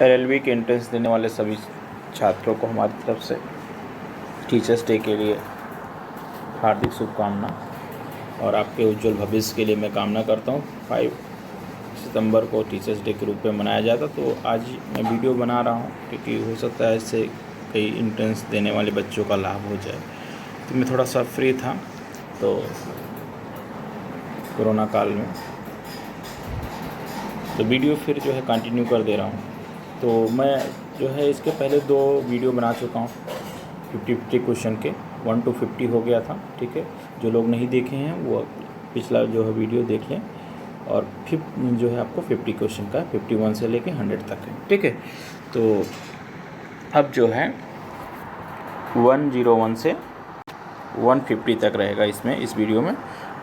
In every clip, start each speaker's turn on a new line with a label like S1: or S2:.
S1: LLB के entrance देने वाले सभी छात्रों को हमारी तरफ से टीचर्स डे के लिए हार्दिक शुभकामना और आपके उज्जवल भविष्य के लिए मैं कामना करता हूँ। 5 सितंबर को टीचर्स डे के रूप में मनाया जाता, तो आज मैं वीडियो बना रहा हूँ क्योंकि हो सकता है इससे कई एंट्रेंस देने वाले बच्चों का लाभ हो जाए। तो मैं थोड़ा सा फ्री था तो कोरोना काल में, तो वीडियो फिर जो है कंटिन्यू कर दे रहा हूँ। तो मैं जो है इसके पहले 2 वीडियो बना चुका हूँ 50 क्वेश्चन के, 1 to 50 हो गया था। ठीक है, जो लोग नहीं देखे हैं वो पिछला जो है वीडियो देख लें। और फिर जो है आपको 50 क्वेश्चन का 51 से लेके 100 तक है। ठीक है, तो अब जो है 101 से 150 तक रहेगा इसमें, इस वीडियो में।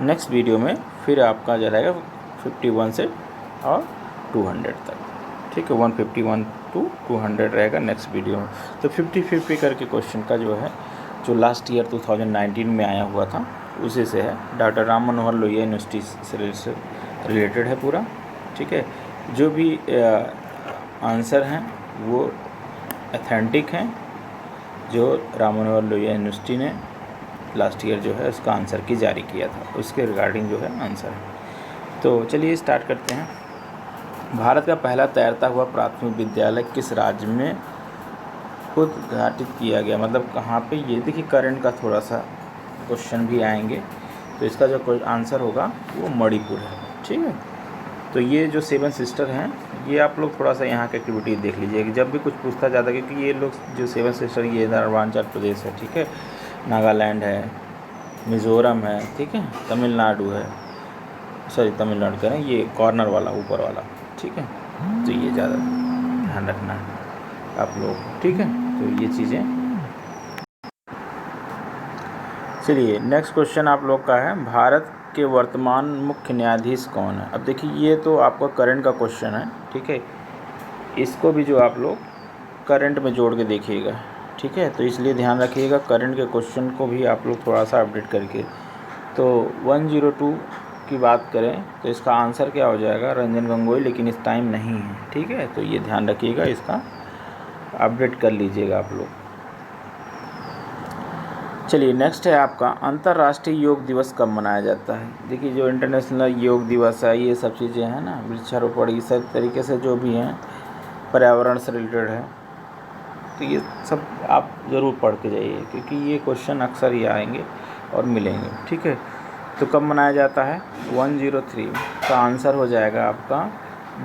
S1: नेक्स्ट वीडियो में फिर आपका जो रहेगा 51 से और 200 तक। ठीक है, 151 to 200 रहेगा नेक्स्ट वीडियो में। तो 50-50 करके क्वेश्चन का जो है, जो लास्ट ईयर 2019 में आया हुआ था उसी से है। डॉक्टर राम मनोहर लोहिया यूनिवर्सिटी से रिलेटेड है पूरा। ठीक है, जो भी आंसर हैं वो ऑथेंटिक हैं, जो राम मनोहर लोहिया यूनिवर्सिटी ने लास्ट ईयर जो है उसका आंसर की जारी किया था, उसके रिगार्डिंग जो है आंसर है। तो चलिए स्टार्ट करते हैं। भारत का पहला तैरता हुआ प्राथमिक विद्यालय किस राज्य में उद्घाटित किया गया? मतलब कहाँ पे? ये देखिए करंट का थोड़ा सा क्वेश्चन भी आएंगे, तो इसका जो आंसर होगा वो मणिपुर है। ठीक है, तो ये जो 7 सिस्टर हैं, ये आप लोग थोड़ा सा यहाँ की एक्टिविटी देख लीजिए कि जब भी कुछ पूछता जाता है, क्योंकि ये लोग जो 7 सिस्टर, ये अरुणाचल प्रदेश है, ठीक है, नागालैंड है, मिज़ोरम है, ठीक है, तमिलनाडु है, सॉरी तमिलनाडु कह रहे हैं, ये कॉर्नर वाला ऊपर वाला। ठीक है, तो ये ज़्यादा ध्यान रखना है आप लोग। ठीक है, तो ये चीज़ें। चलिए नेक्स्ट क्वेश्चन आप लोग का है, भारत के वर्तमान मुख्य न्यायाधीश कौन है? अब देखिए ये तो आपका करंट का क्वेश्चन है। ठीक है, इसको भी जो आप लोग करंट में जोड़ के देखिएगा। ठीक है, तो इसलिए ध्यान रखिएगा करंट के क्वेश्चन को भी आप लोग थोड़ा सा अपडेट करके। तो 102 की बात करें तो इसका आंसर क्या हो जाएगा? रंजन गोगोई, लेकिन इस टाइम नहीं है। ठीक है, तो ये ध्यान रखिएगा, इसका अपडेट कर लीजिएगा आप लोग। चलिए नेक्स्ट है आपका, अंतर्राष्ट्रीय योग दिवस कब मनाया जाता है? देखिए जो इंटरनेशनल योग दिवस है, ये सब चीज़ें हैं ना, वृक्षारोपण, ये सब तरीके से जो भी हैं पर्यावरण से रिलेटेड है, तो ये सब आप ज़रूर पढ़ के जाइए क्योंकि ये क्वेश्चन अक्सर ही आएंगे और मिलेंगे। ठीक है, तो कब मनाया जाता है? 103 का आंसर हो जाएगा आपका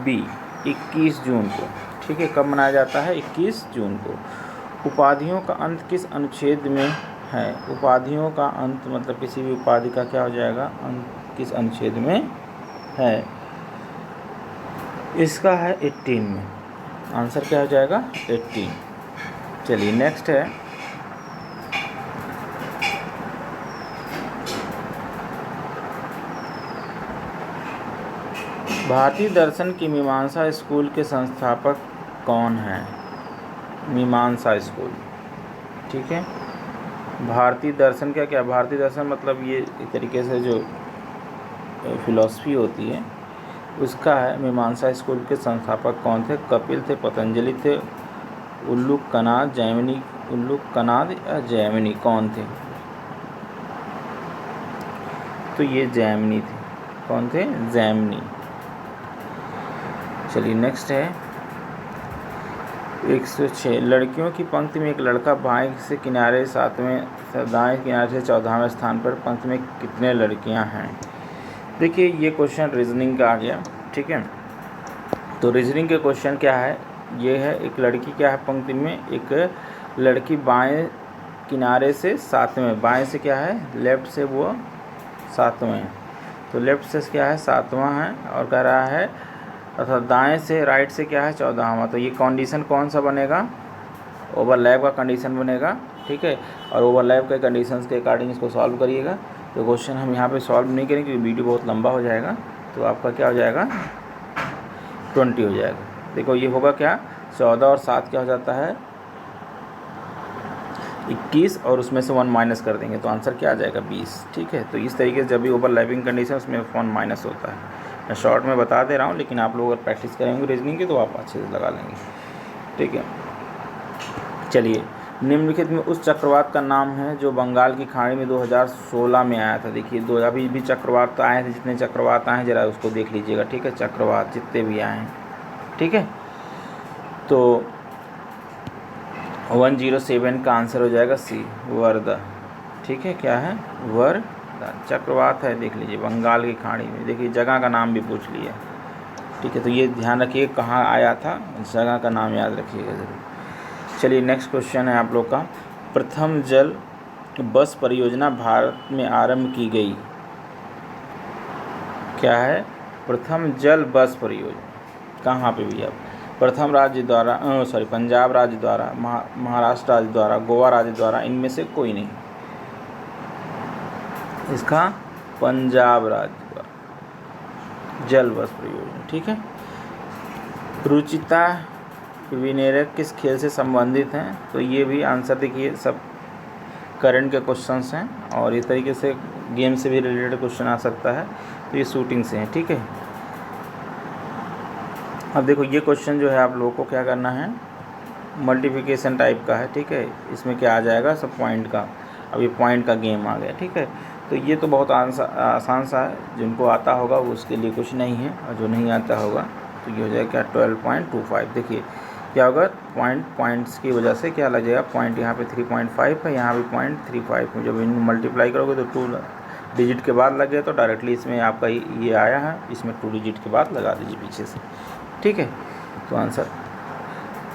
S1: बी, 21 जून को। ठीक है, कब मनाया जाता है? 21 जून को। उपाधियों का अंत किस अनुच्छेद में है? उपाधियों का अंत मतलब किसी भी उपाधि का क्या हो जाएगा? अंत किस अनुच्छेद में है? इसका है 18 में। आंसर क्या हो जाएगा? 18। चलिए नेक्स्ट है, भारतीय दर्शन की मीमांसा स्कूल के संस्थापक कौन हैं? मीमांसा स्कूल। ठीक है, भारतीय दर्शन क्या भारतीय दर्शन मतलब ये एक तरीके से जो फिलॉसफी होती है उसका है। मीमांसा स्कूल के संस्थापक कौन थे? कपिल थे, पतंजलि थे, उल्लूक कनाद, जैमिनी, उल्लूक कनाद या जैमिनी, कौन थे? तो ये जैमिनी थे। कौन थे? जैमिनी। चलिए नेक्स्ट है 106, लड़कियों की पंक्ति में एक लड़का बाएं से किनारे 7वें, दाएं किनारे से 14वें स्थान पर, पंक्ति में कितने लड़कियां हैं? देखिए ये क्वेश्चन रीजनिंग का आ गया। ठीक है, तो रीजनिंग के क्वेश्चन क्या है? ये है, एक लड़की क्या है पंक्ति में? एक लड़की बाएं किनारे से 7वें, बाएं से क्या है? लेफ़्ट से वो 7वें, तो लेफ़्ट से क्या है? 7वां है, और कह रहा है अर्थात दाएं से राइट से क्या है? 14वां। तो ये कंडीशन कौन सा बनेगा? ओवरलैप का कंडीशन बनेगा। ठीक है, और ओवरलैप के कंडीशंस के अकॉर्डिंग इसको सॉल्व करिएगा। तो क्वेश्चन हम यहाँ पे सॉल्व नहीं करेंगे क्योंकि वीडियो बहुत लंबा हो जाएगा। तो आपका क्या हो जाएगा? 20 हो जाएगा। देखो ये होगा क्या? 14 और 7 क्या हो जाता है? 21, और उसमें से 1 माइनस कर देंगे तो आंसर क्या आ जाएगा? 20। ठीक है, तो इस तरीके से जब भी ओवरलैपिंग कंडीशन उसमें 1 माइनस होता है। मैं शॉर्ट में बता दे रहा हूँ, लेकिन आप लोग अगर प्रैक्टिस करेंगे रीजनिंग की तो आप अच्छे से लगा लेंगे। ठीक है। चलिए, निम्नलिखित में उस चक्रवात का नाम है जो बंगाल की खाड़ी में 2016 में आया था। देखिए, दो अभी भी चक्रवात तो आए थे, जितने चक्रवात आए हैं ज़रा उसको देख लीजिएगा, ठीक है, चक्रवात जितने भी आए हैं, ठीक है। तो 107 का आंसर हो जाएगा सी, वर्धा, ठीक है। क्या है? वर्धा चक्रवात है, देख लीजिए, बंगाल की खाड़ी में। देखिए, जगह का नाम भी पूछ लिया, ठीक है। तो ये ध्यान रखिए कहाँ आया था, जगह का नाम याद रखिएगा ज़रूर। चलिए, नेक्स्ट क्वेश्चन है आप लोग का, प्रथम जल बस परियोजना भारत में आरंभ की गई। क्या है? प्रथम जल बस परियोजना कहाँ पे भी? अब प्रथम राज्य द्वारा, पंजाब राज्य द्वारा, महाराष्ट्र राज्य द्वारा, गोवा राज्य द्वारा, इनमें से कोई नहीं। इसका पंजाब राज्य द्वारा जल बस परियोजना, ठीक है। रुचिता विनेरक किस खेल से संबंधित हैं? तो ये भी आंसर देखिए, सब करंट के क्वेश्चंस हैं और इस तरीके से गेम से भी रिलेटेड क्वेश्चन आ सकता है। तो ये शूटिंग से हैं, ठीक है। अब देखो, ये क्वेश्चन जो है आप लोगों को क्या करना है, मल्टीप्लिकेशन टाइप का है, ठीक है। इसमें क्या आ जाएगा, सब पॉइंट का। अब ये पॉइंट का गेम आ गया, ठीक है। तो ये तो बहुत आसान सा है, जिनको आता होगा वो उसके लिए कुछ नहीं है, और जो नहीं आता होगा तो ये हो जाएगा क्या, 12.25। देखिए क्या होगा, पॉइंट्स की वजह से क्या लग जाएगा, पॉइंट यहाँ पे 3.5 है, यहाँ भी 0.35 है। जब इन मल्टीप्लाई करोगे तो 2 डिजिट के बाद लग गया, तो डायरेक्टली इसमें आपका ये आया है, इसमें 2 डिजिट के बाद लगा दीजिए पीछे से, ठीक है। तो आंसर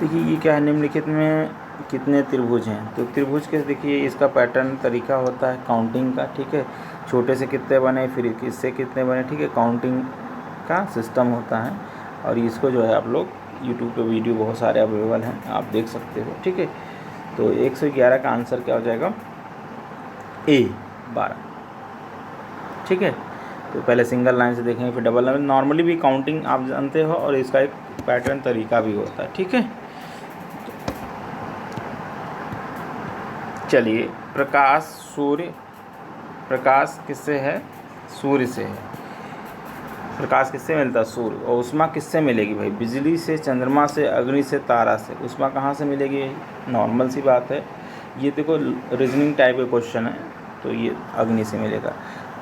S1: देखिए, ये क्या है, निम्नलिखित में कितने त्रिभुज हैं? तो त्रिभुज के देखिए, इसका पैटर्न तरीका होता है काउंटिंग का, ठीक है। छोटे से कितने बने, फिर किससे कितने बने, ठीक है। काउंटिंग का सिस्टम होता है, और इसको जो है आप लोग यूट्यूब पे वीडियो बहुत सारे अवेलेबल हैं, आप देख सकते हो, ठीक है। तो 111 का आंसर क्या हो जाएगा, ए 12, ठीक है। तो पहले सिंगल लाइन से देखेंगे, फिर डबल लाइन। नॉर्मली भी काउंटिंग आप जानते हो, और इसका एक पैटर्न तरीका भी होता है, ठीक है। चलिए, प्रकाश किससे है? सूर्य से है। प्रकाश किससे मिलता है? सूर्य। और उष्मा किससे मिलेगी भाई? बिजली से, चंद्रमा से, अग्नि से, तारा से। उष्मा कहाँ से मिलेगी? नॉर्मल सी बात है, ये देखो रीजनिंग टाइप का क्वेश्चन है, तो ये अग्नि से मिलेगा।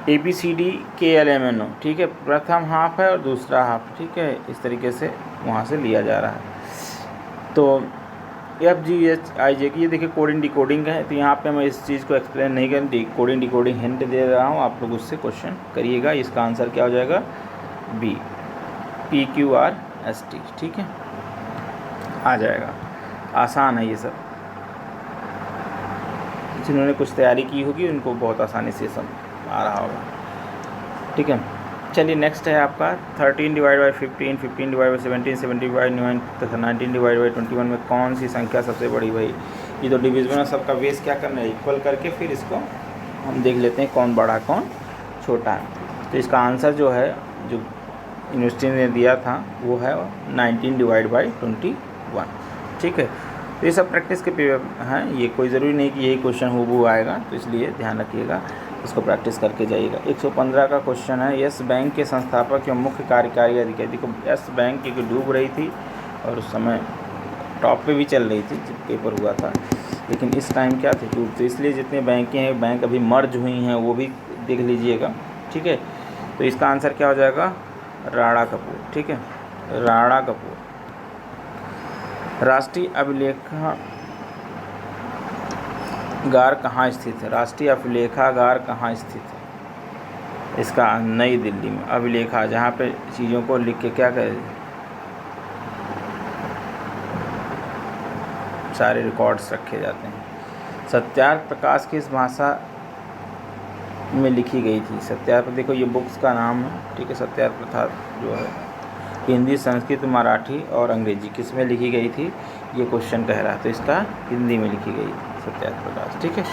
S1: ABCDKLMNO, ठीक है। प्रथम हाफ है और दूसरा हाफ, ठीक है, इस तरीके से वहाँ से लिया जा रहा है। तो FGHIJ की ये देखिए कोडिंग डिकोडिंग है, तो यहाँ पे मैं इस चीज़ को एक्सप्लेन नहीं करें, कोडिंग डिकोडिंग हिंट दे रहा हूँ, आप लोग उससे क्वेश्चन करिएगा। इसका आंसर क्या हो जाएगा, B, PQRST, ठीक है, आ जाएगा। आसान है ये सब, जिन्होंने कुछ तैयारी की होगी उनको बहुत आसानी से सब आ रहा होगा, ठीक है। चलिए, नेक्स्ट है आपका 13/15, 15/17, 17/9 तथा 19/21 में कौन सी संख्या सबसे बड़ी? भाई ये तो डिविजन है, सबका बेस क्या करना है, इक्वल करके फिर इसको हम देख लेते हैं कौन बड़ा कौन छोटा है। तो इसका आंसर जो है, जो यूनिवर्सिटी ने दिया था, वो है 19/21, ठीक है। तो ये सब प्रैक्टिस के पेपर हैं, ये कोई ज़रूरी नहीं कि यही क्वेश्चन हूबहू आएगा, तो इसलिए ध्यान रखिएगा, इसको प्रैक्टिस करके जाइएगा। 115 का क्वेश्चन है, यस बैंक के संस्थापक एवं मुख्य कार्यकारी अधिकारी। देखो, यस बैंक की डूब रही थी और उस समय टॉप पे भी चल रही थी जब पेपर हुआ था, लेकिन इस टाइम क्या थी, डूब। तो इसलिए जितने बैंकें हैं, बैंक अभी मर्ज हुई हैं, वो भी देख लीजिएगा, ठीक है। तो इसका आंसर क्या हो जाएगा, राणा कपूर, ठीक है, राणा कपूर। राष्ट्रीय अभिलेखागार कहाँ स्थित है? राष्ट्रीय अभिलेखागार कहाँ स्थित है? इसका नई दिल्ली में। अभिलेखा, जहाँ पे चीज़ों को लिख के क्या करें, सारे रिकॉर्ड्स रखे जाते हैं। सत्यार्थ प्रकाश किस भाषा में लिखी गई थी? सत्यार्थ, देखो ये बुक्स का नाम है, ठीक है। सत्यार्थ प्रकाश जो है हिंदी, संस्कृत, मराठी और अंग्रेजी किस में लिखी गई थी, ये क्वेश्चन कह रहा है। तो इसका हिंदी में लिखी गई थी सत्यार्थ प्रकाश, ठीक है।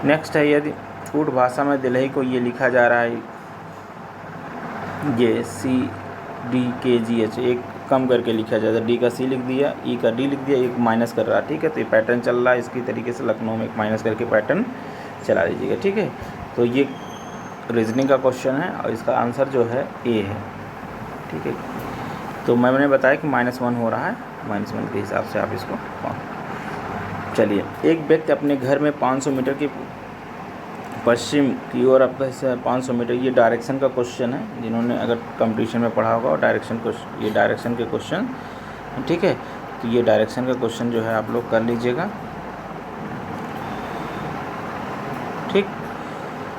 S1: नेक्स्ट है, यदि कूट भाषा में दिल्ही को ये लिखा जा रहा है, ये CDKGH, एक कम करके लिखा जाता है, D का C लिख दिया, E का D लिख दिया, एक माइनस कर रहा है, ठीक है। तो ये पैटर्न चल रहा है, इसकी तरीके से लखनऊ में एक माइनस करके पैटर्न चला लीजिएगा, ठीक है। तो ये रीजनिंग का क्वेश्चन है और इसका आंसर जो है A है, ठीक है। तो मैंने बताया कि -1 हो रहा है, -1 के हिसाब से आप इसको चलिए। एक व्यक्ति अपने घर में 500 मीटर की पश्चिम की ओर अपना 500 मीटर, ये डायरेक्शन का क्वेश्चन है, जिन्होंने अगर कंपटीशन में पढ़ा होगा और ये डायरेक्शन के क्वेश्चन, ठीक है। तो ये डायरेक्शन का क्वेश्चन जो है आप लोग कर लीजिएगा, ठीक।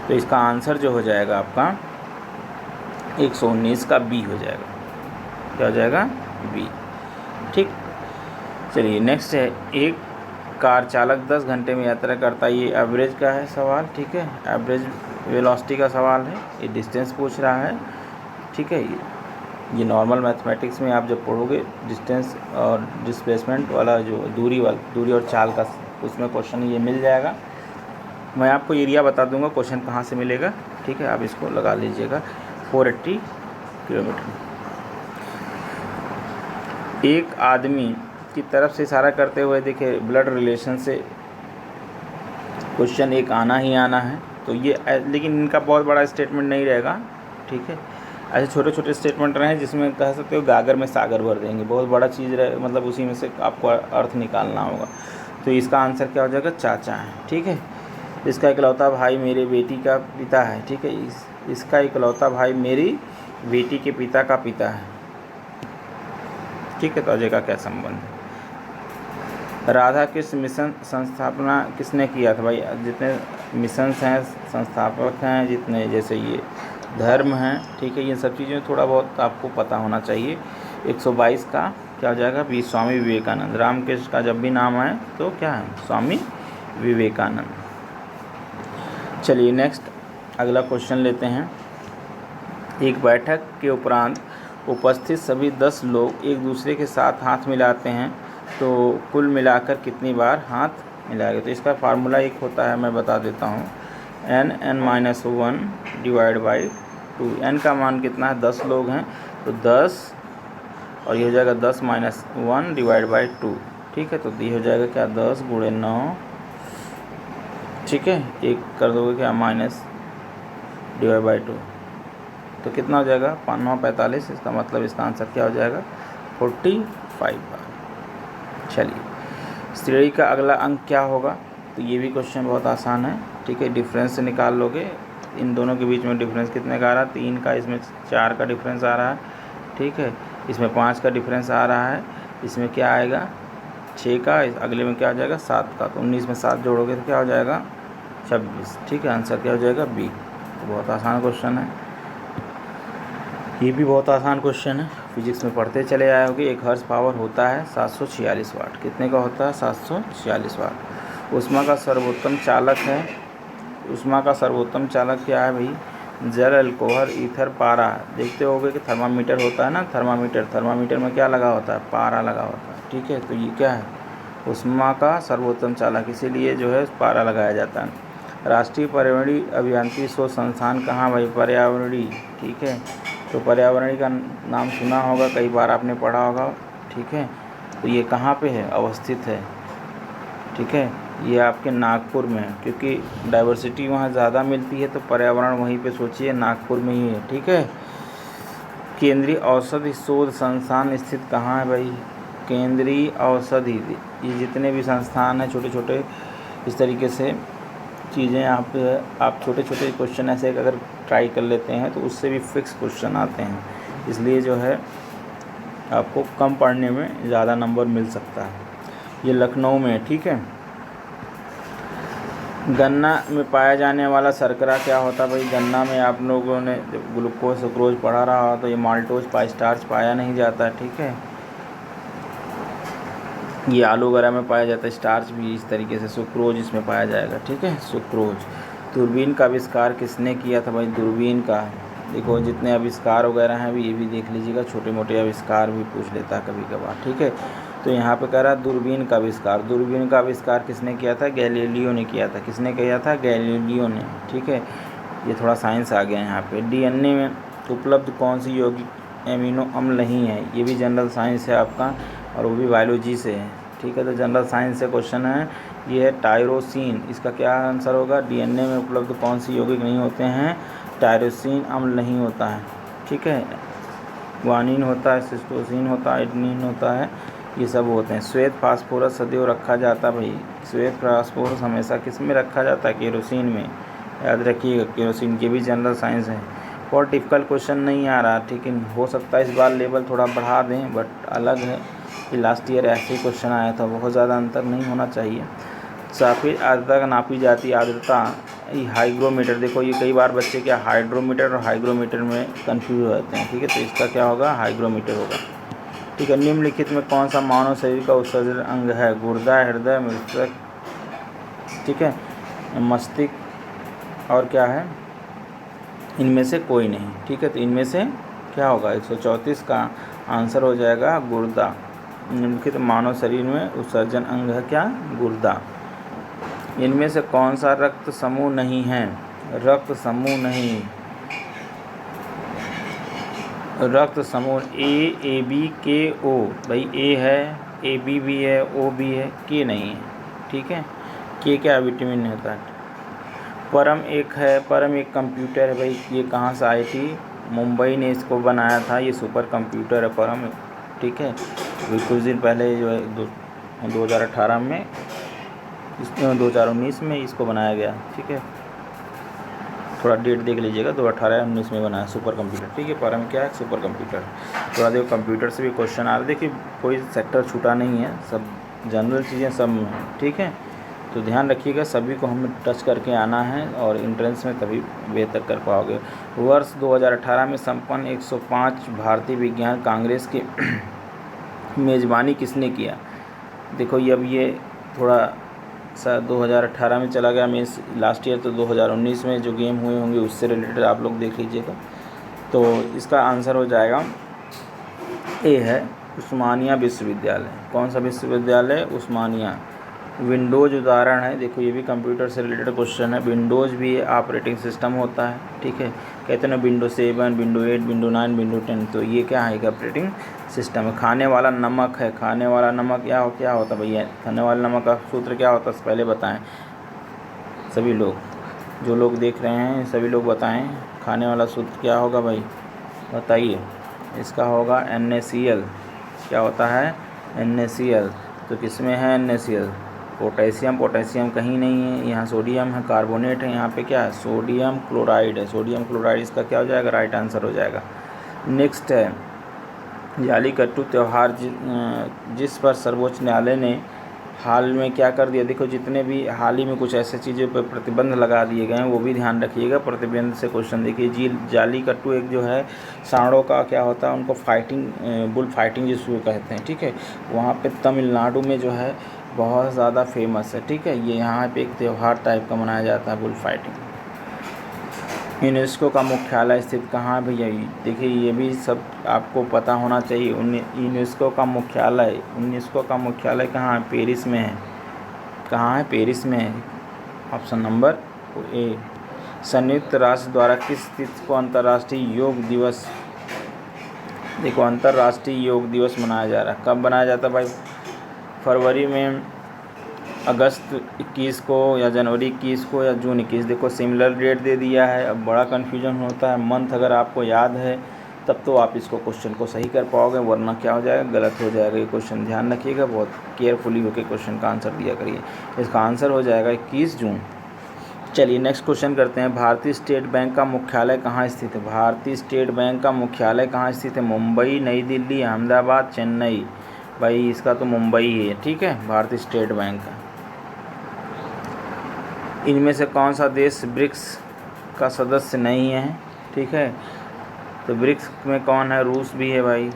S1: तो इसका आंसर जो हो जाएगा आपका 119 का बी हो जाएगा। क्या हो जाएगा? बी, ठीक। चलिए नेक्स्ट है, एक कार चालक 10 घंटे में यात्रा करता है। ये एवरेज का है सवाल, ठीक है, एवरेज वेलोसिटी का सवाल है, ये डिस्टेंस पूछ रहा है, ठीक है। ये नॉर्मल मैथमेटिक्स में आप जब पढ़ोगे डिस्टेंस और डिस्प्लेसमेंट वाला जो दूरी और चाल का, उसमें क्वेश्चन ये मिल जाएगा। मैं आपको एरिया बता दूंगा क्वेश्चन कहाँ से मिलेगा, ठीक है, आप इसको लगा लीजिएगा। 480 किलोमीटर। एक आदमी की तरफ से इशारा करते हुए देखिए, ब्लड रिलेशन से क्वेश्चन एक आना ही आना है। तो ये लेकिन इनका बहुत बड़ा स्टेटमेंट नहीं रहेगा, ठीक है। ऐसे छोटे छोटे स्टेटमेंट रहे जिसमें कह सकते हो गागर में सागर भर देंगे, बहुत बड़ा चीज़ रहे, मतलब उसी में से आपको अर्थ निकालना होगा। तो इसका आंसर क्या हो जाएगा? चाचा है, ठीक है। इसका इकलौता भाई मेरे बेटी का पिता है, ठीक है। इसका इकलौता भाई मेरी बेटी के पिता का पिता है, ठीक है। तो अजय का क्या संबंध है? राधा कृष्ण मिशन संस्थापना किसने किया था? भाई जितने मिशंस हैं, संस्थापक हैं जितने, जैसे ये धर्म हैं, ठीक है, ये सब चीज़ें थोड़ा बहुत आपको पता होना चाहिए। 122 का क्या हो जाएगा? बी, स्वामी विवेकानंद। रामकृष्ण का जब भी नाम आए तो क्या है? स्वामी विवेकानंद। चलिए नेक्स्ट अगला क्वेश्चन लेते हैं। एक बैठक के उपरांत उपस्थित सभी 10 लोग एक दूसरे के साथ हाथ मिलाते हैं तो कुल मिलाकर कितनी बार हाथ मिलाएंगे? तो इसका फार्मूला एक होता है, मैं बता देता हूँ, n(n-1) डिवाइड बाई 2। n का मान कितना है? 10 लोग हैं तो 10, और ये हो जाएगा 10 - 1 डिवाइड बाई 2, ठीक है। तो ये हो जाएगा क्या? 10 × 9, ठीक है। एक कर दोगे क्या? माइनस डिवाइड बाई 2, तो कितना हो जाएगा? 9 45। इसका मतलब इसका आंसर क्या हो जाएगा? 45 बार। चलिए श्रेणी का अगला अंक क्या होगा? तो ये भी क्वेश्चन बहुत आसान है, ठीक है। डिफरेंस से निकाल लोगे, इन दोनों के बीच में डिफरेंस कितने का आ रहा है? 3 का, इसमें 4 का डिफरेंस आ रहा है, ठीक है। इसमें 5 का डिफरेंस आ रहा है, इसमें क्या आएगा? 6 का, अगले में क्या हो जाएगा? 7 का। तो 19 में 7 जोड़ोगे तो क्या हो जाएगा? 26, ठीक है। आंसर क्या हो जाएगा? बी। तो बहुत आसान क्वेश्चन है, ये भी बहुत आसान क्वेश्चन है, फिजिक्स में पढ़ते चले आए होगे। एक हर्स पावर होता है 746 वाट। कितने का होता है? 746 वाट। ऊष्मा का सर्वोत्तम चालक है, ऊष्मा का सर्वोत्तम चालक क्या है भाई? जल, अल्कोहल, ईथर, पारा। देखते होगे कि थर्मामीटर होता है ना, थर्मामीटर में क्या लगा होता है? पारा लगा होता है, ठीक है। तो ये क्या है? ऊष्मा का सर्वोत्तम चालक, इसीलिए जो है पारा लगाया जाता है। राष्ट्रीय पर्यावरणीय अभियांत्रिकी शोध संस्थान कहाँ भाई? पर्यावरणीय, ठीक है। तो पर्यावरणीय का नाम सुना होगा, कई बार आपने पढ़ा होगा, ठीक है। तो ये कहाँ पे है? अवस्थित है, ठीक है। ये आपके नागपुर में है, क्योंकि डाइवर्सिटी वहाँ ज़्यादा मिलती है, तो पर्यावरण वहीं पे सोचिए नागपुर में ही है, ठीक है। केंद्रीय औषधि शोध संस्थान स्थित कहाँ है भाई? केंद्रीय औषधि, ये जितने भी संस्थान हैं छोटे छोटे, इस तरीके से चीज़ें आप छोटे छोटे क्वेश्चन ऐसे अगर ट्राई कर लेते हैं तो उससे भी फिक्स क्वेश्चन आते हैं, इसलिए जो है आपको कम पढ़ने में ज़्यादा नंबर मिल सकता है। ये लखनऊ में है, ठीक है। गन्ना में पाया जाने वाला शर्करा क्या होता है भाई? गन्ना में आप लोगों ने जब ग्लूकोज सुक्रोज पढ़ा रहा हो तो ये माल्टोज स्टार्च पाया नहीं जाता, ठीक है। ये आलू वगैरह में पाया जाता है, स्टार्च भी इस तरीके से, सुक्रोज इसमें पाया जाएगा, ठीक है, सुक्रोज। दूरबीन का आविष्कार किसने किया था भाई? दूरबीन का देखो जितने आविष्कार वगैरह हैं भी, ये भी देख लीजिएगा, छोटे मोटे आविष्कार भी पूछ लेता है कभी कभार, ठीक है। तो यहाँ पे कह रहा है दूरबीन का आविष्कार। दूरबीन का आविष्कार किसने किया था? गैलीलियो ने किया था। किसने किया था? गैलीलियो ने, ठीक है। ये थोड़ा साइंस आ गया यहाँ पे। डीएनए में उपलब्ध कौन सी यौगिक एमिनो अम्ल नहीं है? ये भी जनरल साइंस है आपका, और वो भी बायोलॉजी से है, ठीक है। तो जनरल साइंस से क्वेश्चन है, ये है टायरोसिन। इसका क्या आंसर होगा? डीएनए में उपलब्ध कौन सी यौगिक नहीं होते हैं? टायरोसिन अम्ल नहीं होता है, ठीक है। ग्वानिन होता है, सिस्टोसिन होता है, एडेनिन होता है, ये सब होते हैं। श्वेत फास्फोरस सदैव रखा जाता है भाई, श्वेत फास्फोरस हमेशा किस में रखा जाता है? केरोसिन में, याद रखिएगा, केरोसिन की भी जनरल साइंस है। बहुत डिफ़िकल्ट क्वेश्चन नहीं आ रहा, ठीक है, हो सकता है इस बार लेवल थोड़ा बढ़ा दें, बट अलग है कि लास्ट ईयर ऐसे ही क्वेश्चन आया था, बहुत ज़्यादा अंतर नहीं होना चाहिए। सापेक्ष आर्द्रता का नापी जाती आर्द्रता, हाइग्रोमीटर, देखो ये कई बार बच्चे क्या हाइड्रोमीटर और हाइग्रोमीटर में कंफ्यूज हो जाते हैं, ठीक है, तो इसका क्या होगा? हाइग्रोमीटर होगा, ठीक है। निम्नलिखित में कौन सा मानव शरीर का उत्सर्जन अंग है? गुर्दा, हृदय, मस्तिष्क, ठीक है, मस्तिष्क, और क्या है? इनमें से कोई नहीं, ठीक है, तो इनमें से क्या होगा? 134 का आंसर हो जाएगा गुर्दा। निम्नलिखित मानव शरीर में उत्सर्जन अंग है क्या? गुर्दा। इनमें से कौन सा रक्त समूह नहीं है? रक्त समूह नहीं, रक्त समूह ए बी के ओ, भाई ए है, ए बी भी है, ओ भी है, के नहीं है, ठीक है। के क्या विटामिन होता है? परम एक है, परम एक कंप्यूटर है भाई, ये कहाँ से आई थी? मुंबई ने इसको बनाया था, ये सुपर कंप्यूटर है परम, ठीक है। अभी कुछ दिन पहले जो है 2018 में, 2019 में इसको बनाया गया, ठीक है, थोड़ा डेट देख लीजिएगा, 2018-19 में बनाया सुपर कंप्यूटर, ठीक है। परम क्या है? Super computer. थोड़ा देखो कंप्यूटर से भी क्वेश्चन आ रहे, देखिए कोई सेक्टर छूटा नहीं है, सब जनरल चीज़ें सब में, ठीक है, तो ध्यान रखिएगा, सभी को हमें टच करके आना है और एंट्रेंस में तभी बेहतर कर पाओगे। वर्ष 2018 में संपन्न 105 भारतीय विज्ञान कांग्रेस की मेज़बानी किसने किया? देखो ये अब ये थोड़ा सा 2018 में चला गया, मैं लास्ट ईयर तो 2019 में जो गेम हुए होंगे उससे रिलेटेड आप लोग देख लीजिएगा, तो इसका आंसर हो जाएगा ए है उस्मानिया विश्वविद्यालय। कौन सा विश्वविद्यालय? उस्मानिया। विंडोज़ उदाहरण है, देखो ये भी कंप्यूटर से रिलेटेड क्वेश्चन है। विंडोज़ भी ऑपरेटिंग सिस्टम होता है, ठीक है, कहते हैं ना विंडो 7, विंडो 8, विंडो 9, विंडो 10, तो ये क्या है? एक ऑपरेटिंग सिस्टम है। खाने वाला नमक है, खाने वाला नमक क्या होता है भैया? खाने वाला नमक का सूत्र क्या होता है पहले बताएं, सभी लोग, जो लोग देख रहे हैं सभी लोग बताएं, खाने वाला सूत्र क्या होगा भाई? बताइए। इसका होगा NaCl। क्या होता है? NaCl। तो किस में है NaCl? पोटेशियम, पोटेशियम कहीं नहीं है, यहाँ सोडियम है, कार्बोनेट है, यहाँ पे क्या है? सोडियम क्लोराइड है, सोडियम क्लोराइड, इसका क्या हो जाएगा? राइट आंसर हो जाएगा। नेक्स्ट है जालीकट्टू त्यौहार, जिस पर सर्वोच्च न्यायालय ने हाल में क्या कर दिया? देखो जितने भी हाल ही में कुछ ऐसे चीज़ों पर प्रतिबंध लगा दिए गए हैं वो भी ध्यान रखिएगा, प्रतिबंध से क्वेश्चन देखिए। जालीकट्टू एक जो है सांडों का क्या होता है, उनको फाइटिंग, बुल फाइटिंग जिसको कहते हैं, ठीक है, वहाँ पे तमिलनाडु में जो है बहुत ज़्यादा फेमस है, ठीक है, ये यहाँ पे एक त्यौहार टाइप का मनाया जाता है बुल फाइटिंग। यूनेस्को का मुख्यालय स्थित कहाँ है भैया? देखिए ये भी सब आपको पता होना चाहिए। यूनेस्को का मुख्यालय कहाँ है? पेरिस में है। कहाँ है? पेरिस में है। Option number A. संयुक्त राष्ट्र द्वारा किस तिथि को अंतर्राष्ट्रीय योग दिवस, देखो अंतर्राष्ट्रीय योग दिवस मनाया जा रहा है, कब मनाया जाता है भाई? फरवरी में, अगस्त 21 को, या जनवरी 21 को, या जून 21। देखो सिमिलर डेट दे दिया है, अब बड़ा कन्फ्यूजन होता है। मंथ अगर आपको याद है तब तो आप इसको क्वेश्चन को सही कर पाओगे, वरना क्या हो जाएगा? गलत हो जाएगा ये क्वेश्चन। ध्यान रखिएगा, बहुत केयरफुली होकर क्वेश्चन का आंसर दिया करिए। इसका आंसर हो जाएगा 21 जून। चलिए नेक्स्ट क्वेश्चन करते हैं। भारतीय स्टेट बैंक का मुख्यालय कहाँ स्थित है? भारतीय स्टेट बैंक का मुख्यालय कहाँ स्थित है? मुंबई, नई दिल्ली, अहमदाबाद, चेन्नई। भाई इसका तो मुंबई ही है, ठीक है, भारतीय स्टेट बैंक का। इनमें से कौन सा देश ब्रिक्स का सदस्य नहीं है? ठीक है, तो ब्रिक्स में कौन है? रूस भी है भाई,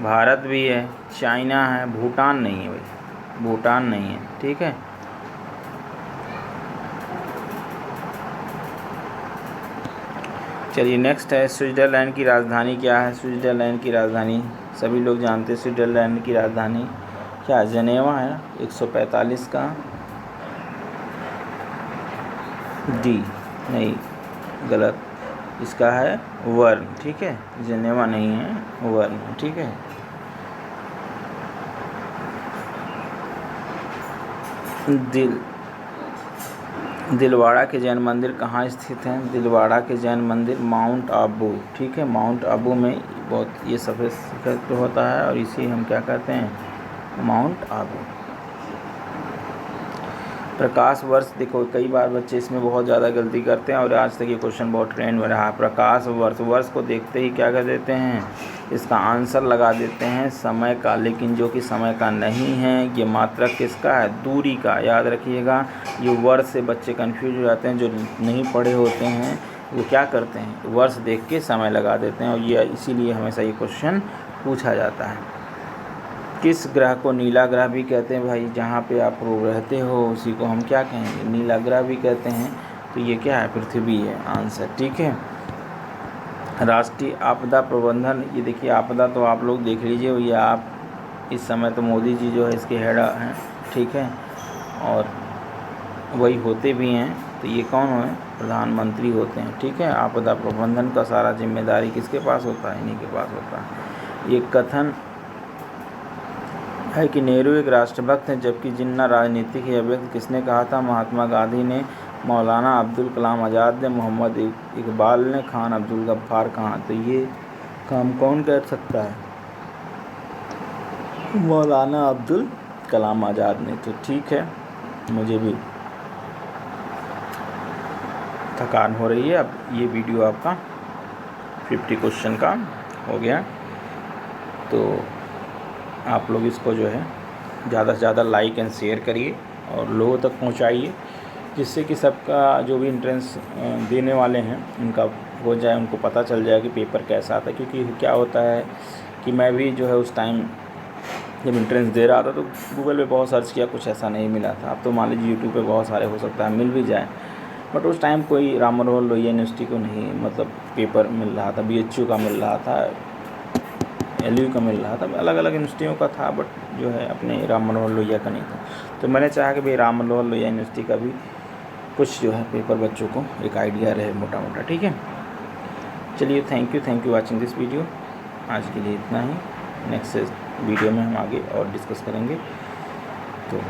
S1: भारत भी है, चाइना है, भूटान नहीं है भाई, भूटान नहीं है, ठीक है। चलिए नेक्स्ट है, स्विट्ज़रलैंड की राजधानी क्या है? स्विट्ज़रलैंड की राजधानी सभी लोग जानते हैं, स्विट्ज़रलैंड की राजधानी क्या? जनेवा है ना। 145 का डी, नहीं गलत, इसका है वर्न, ठीक है, जनेवा नहीं है, वर्न, ठीक है। दिलवाड़ा के जैन मंदिर कहाँ स्थित हैं? दिलवाड़ा के जैन मंदिर माउंट आबू, ठीक है, माउंट आबू में बहुत ये सफेद होता है और इसी हम क्या कहते हैं माउंट आबू। प्रकाश वर्ष, देखो कई बार बच्चे इसमें बहुत ज़्यादा गलती करते हैं और आज तक ये क्वेश्चन बहुत ट्रेंड में रहा। प्रकाश वर्ष, वर्ष को देखते ही क्या कर देते हैं, इसका आंसर लगा देते हैं समय का, लेकिन जो कि समय का नहीं है। ये मात्रक किसका है, दूरी का। याद रखिएगा, ये वर्ष से बच्चे कंफ्यूज हो जाते हैं, जो नहीं पढ़े होते हैं वो क्या करते हैं, वर्ष देख के समय लगा देते हैं, और ये इसीलिए हमेशा ये क्वेश्चन पूछा जाता है। किस ग्रह को नीला ग्रह भी कहते हैं भाई, जहाँ पे आप लोग रहते हो उसी को हम क्या कहेंगे, नीला ग्रह भी कहते हैं। तो ये क्या है, पृथ्वी है आंसर, ठीक है। राष्ट्रीय आपदा प्रबंधन, ये देखिए आपदा तो आप लोग देख लीजिए, ये आप इस समय तो मोदी जी जो है इसके हेड हैं, ठीक है, और वही होते भी हैं। तो ये कौन है, प्रधानमंत्री होते हैं, ठीक है। आपदा प्रबंधन का सारा जिम्मेदारी किसके पास होता है, इन्हीं के पास होता है। ये कथन है कि नेहरू एक राष्ट्रभक्त हैं, जबकि जिन्ना राजनीतिक है। व्यक्ति किसने कहा था, महात्मा गांधी ने, मौलाना अब्दुल कलाम आज़ाद ने, मोहम्मद इकबाल ने, खान अब्दुल गफ्फार कहाँ। तो ये काम कौन कर सकता है, मौलाना अब्दुल कलाम आज़ाद ने। तो ठीक है, मुझे भी थकान हो रही है। अब ये वीडियो आपका 50 क्वेश्चन का हो गया, तो आप लोग इसको जो है ज़्यादा से ज़्यादा लाइक एंड शेयर करिए और लोगों तक पहुंचाइए, जिससे कि सबका जो भी एंट्रेंस देने वाले हैं उनका हो जाए, उनको पता चल जाए कि पेपर कैसा आता है। क्योंकि क्या होता है कि मैं भी जो है उस टाइम जब एंट्रेंस दे रहा था तो गूगल पे बहुत सर्च किया, कुछ ऐसा नहीं मिला था। अब तो मान लीजिए यूट्यूब पे बहुत सारे हो सकता है मिल भी जाए, बट उस टाइम कोई राम मनोहर लोहिया यूनिवर्सिटी को नहीं मतलब पेपर मिल रहा था, BHU का मिल रहा था, LU का मिल रहा था, अलग अलग यूनिवर्सिटियों का था, बट जो है अपने राम मनोहर लोहिया का नहीं था। तो मैंने चाहा कि भाई राम मनोहर लोहिया यूनिवर्सिटी का भी कुछ जो है पेपर बच्चों को एक आइडिया रहे मोटा मोटा, ठीक है। चलिए, thank you watching this video. आज के लिए इतना ही, नेक्स्ट वीडियो में हम आगे और डिस्कस करेंगे। तो